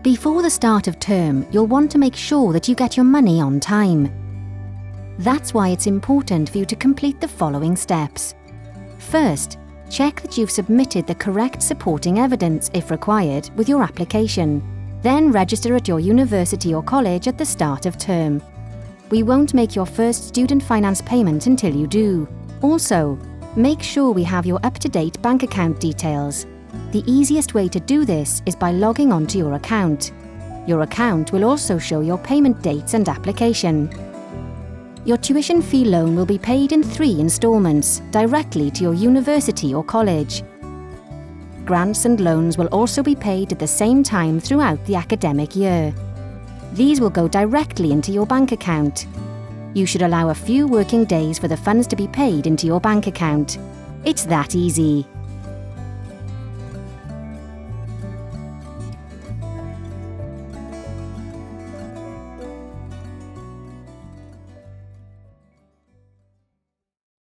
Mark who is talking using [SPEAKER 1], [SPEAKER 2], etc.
[SPEAKER 1] Before the start of term, you'll want to make sure that you get your money on time. That's why it's important for you to complete the following steps. First, check that you've submitted the correct supporting evidence, if required, with your application. Then register at your university or college at the start of term. We won't make your first student finance payment until you do. Also, make sure we have your up-to-date bank account details. The easiest way to do this is by logging onto your account. Your account will also show your payment dates and application. Your tuition fee loan will be paid in 3 instalments, directly to your university or college. Grants and loans will also be paid at the same time throughout the academic year. These will go directly into your bank account. You should allow a few working days for the funds to be paid into your bank account. It's that easy.